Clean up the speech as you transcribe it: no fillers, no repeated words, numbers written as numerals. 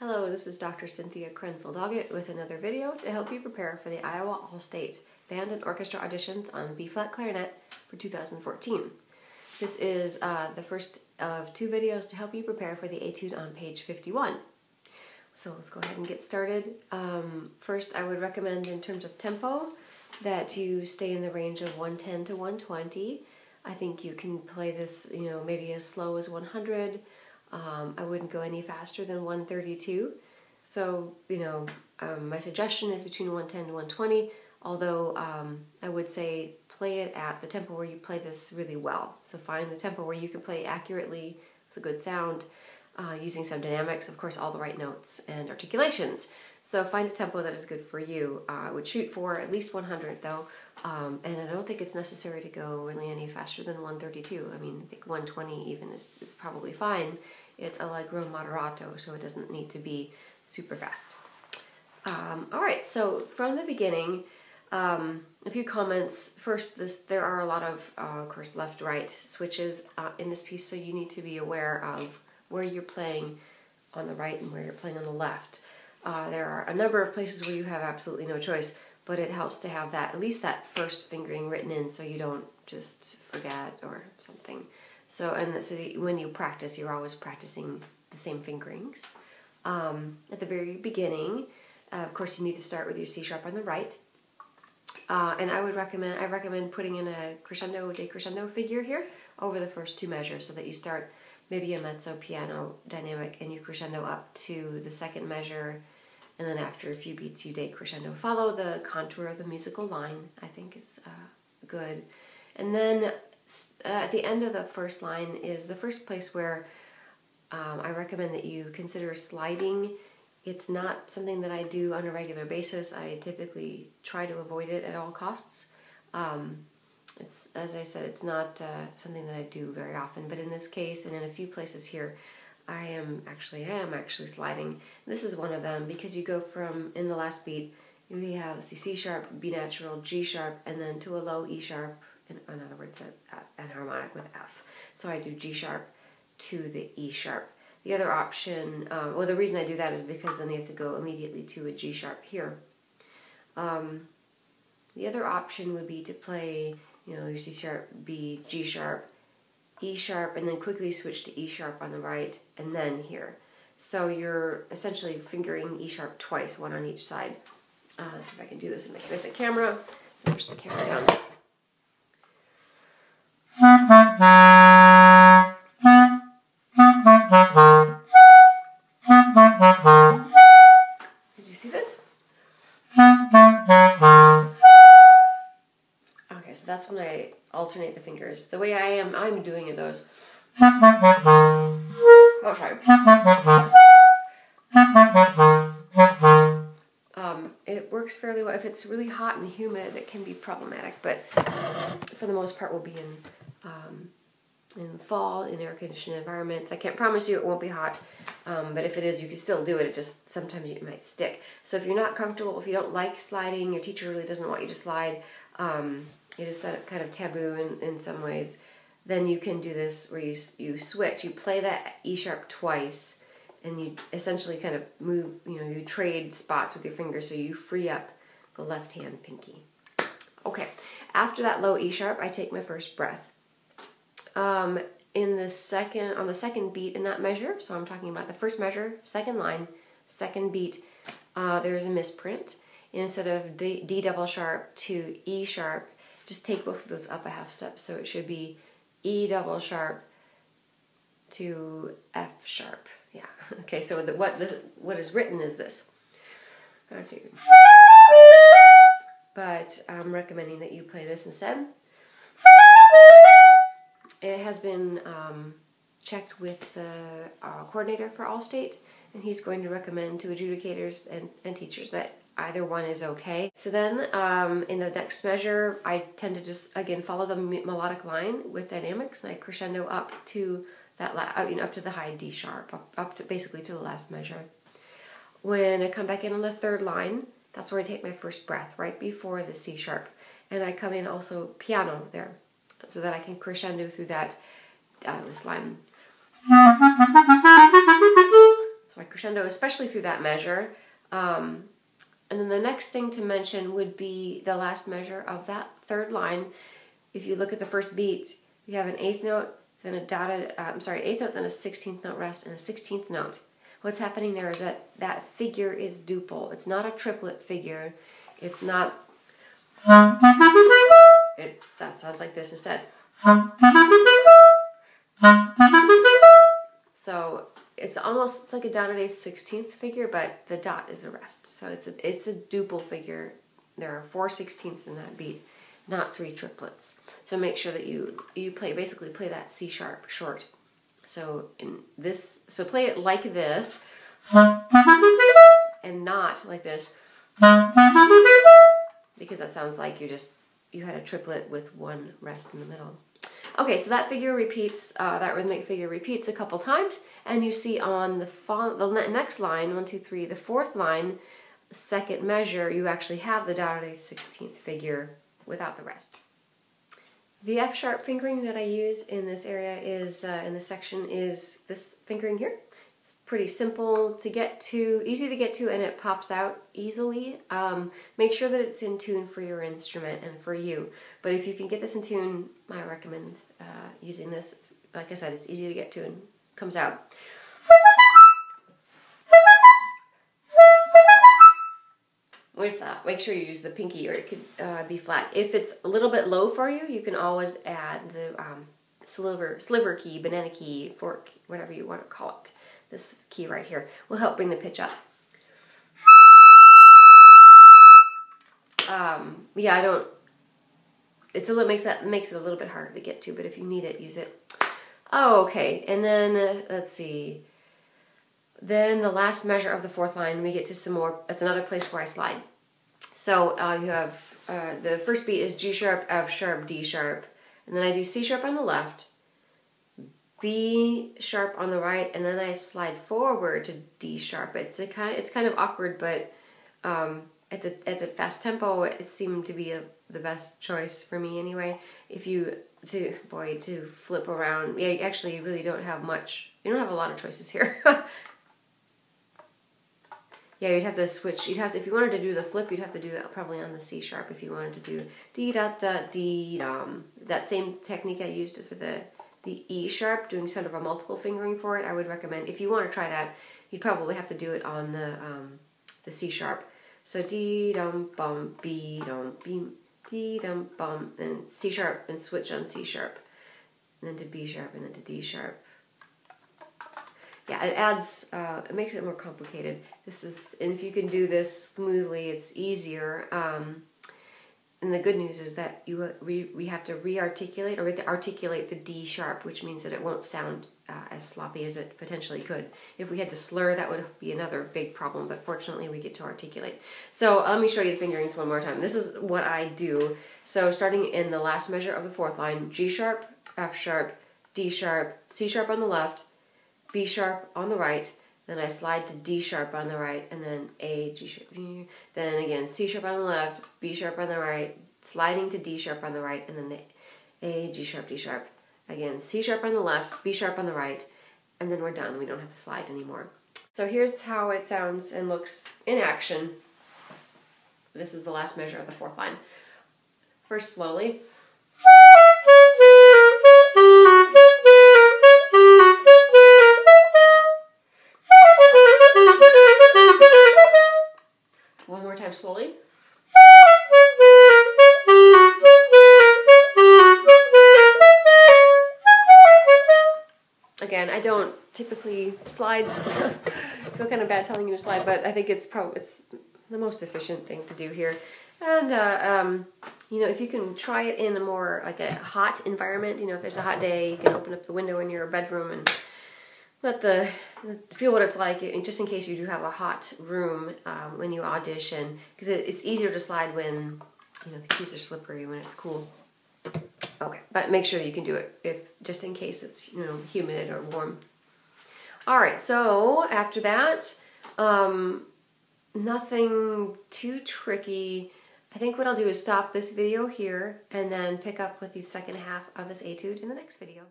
Hello, this is Dr. Cynthia Krenzel-Doggett with another video to help you prepare for the Iowa All State Band and Orchestra auditions on B-flat clarinet for 2014. This is the first of two videos to help you prepare for the etude on page 51. So let's go ahead and get started. First, I would recommend in terms of tempo that you stay in the range of 110 to 120. I think you can play this, maybe as slow as 100. I wouldn't go any faster than 132. So, my suggestion is between 110 to 120, although I would say play it at the tempo where you play this really well. So find the tempo where you can play accurately with a good sound, using some dynamics, of course, all the right notes and articulations. So find a tempo that is good for you. I would shoot for at least 100 though, and I don't think it's necessary to go really any faster than 132. I mean, I think 120 even is probably fine. It's allegro moderato, so it doesn't need to be super fast. All right, so from the beginning, a few comments. First, there are a lot of course, left-right switches in this piece, so you need to be aware of where you're playing on the right and where you're playing on the left. There are a number of places where you have absolutely no choice, but it helps to have that, at least that first fingering written in so you don't just forget or something. So, when you practice, you're always practicing the same fingerings. At the very beginning, of course, you need to start with your C sharp on the right. And I recommend putting in a crescendo, decrescendo figure here over the first two measures so that you start maybe a mezzo piano dynamic and you crescendo up to the second measure, and then after a few beats you decrescendo. Follow the contour of the musical line, I think is good. And then at the end of the first line is the first place where I recommend that you consider sliding. It's not something that I do on a regular basis. I typically try to avoid it at all costs. It's, as I said, it's not something that I do very often, but in this case and in a few places here, I am actually sliding. This is one of them because you go from, in the last beat, we have C sharp, B natural, G sharp, and then to a low E sharp, in other words, an harmonic with F. So I do G sharp to the E sharp. The other option, well, the reason I do that is because then you have to go immediately to a G sharp here. The other option would be to play, your C sharp, B, G sharp, E sharp, and then quickly switch to E sharp on the right, and then here. So you're essentially fingering E sharp twice, one on each side. See if I can do this with the camera. Push the camera down. Did you see this? Okay, so that's when I alternate the fingers. The way I'm doing it though is, oh, sorry. It works fairly well. If it's really hot and humid, it can be problematic, but for the most part, we'll be in fall, in air-conditioned environments. I can't promise you it won't be hot, but if it is, you can still do it. It just, sometimes it might stick. So if you're not comfortable, if you don't like sliding, your teacher really doesn't want you to slide, it is kind of taboo in some ways, then you can do this where you switch. You play that E sharp twice, and you essentially kind of move, you trade spots with your fingers so you free up the left hand pinky. Okay, after that low E sharp, I take my first breath. On the second beat in that measure, so I'm talking about the first measure, second line, second beat, there's a misprint. Instead of D double sharp to E sharp, just take both of those up a half step. So it should be E double sharp to F sharp. Yeah. Okay. So what is written is this. But I'm recommending that you play this instead. It has been checked with the coordinator for All State, and he's going to recommend to adjudicators and teachers that either one is okay. So then in the next measure, I tend to just, again, follow the melodic line with dynamics, and I crescendo up to that, up to the high D sharp, up to basically to the last measure. When I come back in on the third line, that's where I take my first breath, right before the C sharp. And I come in also piano there, so that I can crescendo through that, this line. So I crescendo, especially through that measure. And then the next thing to mention would be the last measure of that third line. If you look at the first beat, you have an eighth note, then a dotted, eighth note, then a 16th note rest, and a 16th note. What's happening there is that that figure is duple. It's not a triplet figure. It's not, that sounds like this instead. So it's like a dotted eighth 16th figure, but the dot is a rest. So it's a duple figure. There are 4 16ths in that beat, not 3 triplets. So make sure that you basically play that C sharp short. So play it like this, and not like this, because that sounds like you had a triplet with 1 rest in the middle. Okay, so that figure repeats, that rhythmic figure repeats a couple times, and you see on the next line, 1, 2, 3, the fourth line, second measure, you actually have the dotted eighth 16th figure without the rest. The F sharp fingering that I use in this area is, in this section, is this fingering here. It's pretty simple to get to, easy to get to, and it pops out easily. Make sure that it's in tune for your instrument and for you. But if you can get this in tune, I recommend using this. Like I said, it's easy to get to and comes out. With that, make sure you use the pinky, or it could be flat. If it's a little bit low for you, you can always add the sliver key, banana key, fork, whatever you want to call it. This key right here will help bring the pitch up. Yeah, makes it a little bit harder to get to, but if you need it, use it. Oh, okay, and then let's see. Then the last measure of the fourth line, we get to some more. That's another place where I slide. So you have the first beat is G sharp, F sharp, D sharp, and then I do C sharp on the left, B sharp on the right, and then I slide forward to D sharp. It's kind of awkward, but at the fast tempo, it seemed to be the best choice for me anyway. If you to flip around, yeah, actually you really don't have much. You don't have a lot of choices here. Yeah, you'd have to switch. If you wanted to do the flip, you'd have to do that probably on the C sharp. If you wanted to do dee-da-da-dee-dum, that same technique I used for the E sharp, doing sort of a multiple fingering for it, I would recommend. If you want to try that, you'd probably have to do it on the C sharp. So dee-dum-bum, be-dum, beam, dee-dum-bum, then C sharp, and switch on C sharp, and then to B sharp, and then to D sharp. Yeah, it adds, it makes it more complicated. And if you can do this smoothly, it's easier. And the good news is that we have to re-articulate, or we have to articulate the D sharp, which means that it won't sound as sloppy as it potentially could. If we had to slur, that would be another big problem, but fortunately we get to articulate. So let me show you the fingerings one more time. This is what I do. So starting in the last measure of the fourth line, G sharp, F sharp, D sharp, C sharp on the left, B sharp on the right, then I slide to D sharp on the right, and then A, G sharp, then again C sharp on the left, B sharp on the right, sliding to D sharp on the right, and then the A, G sharp, D sharp. Again, C sharp on the left, B sharp on the right, and then we're done. We don't have to slide anymore. So here's how it sounds and looks in action. This is the last measure of the fourth line. First slowly. One more time slowly. Again, I don't typically slide. I feel kind of bad telling you to slide, but I think it's the most efficient thing to do here. And you know, if you can try it in a more like a hot environment, you know, if there's a hot day, you can open up the window in your bedroom and feel what it's like, just in case you do have a hot room when you audition, because it's easier to slide when, you know, the keys are slippery when it's cool. Okay, but make sure you can do it just in case it's, you know, humid or warm. All right, so after that, nothing too tricky. I think what I'll do is stop this video here and then pick up with the second half of this etude in the next video.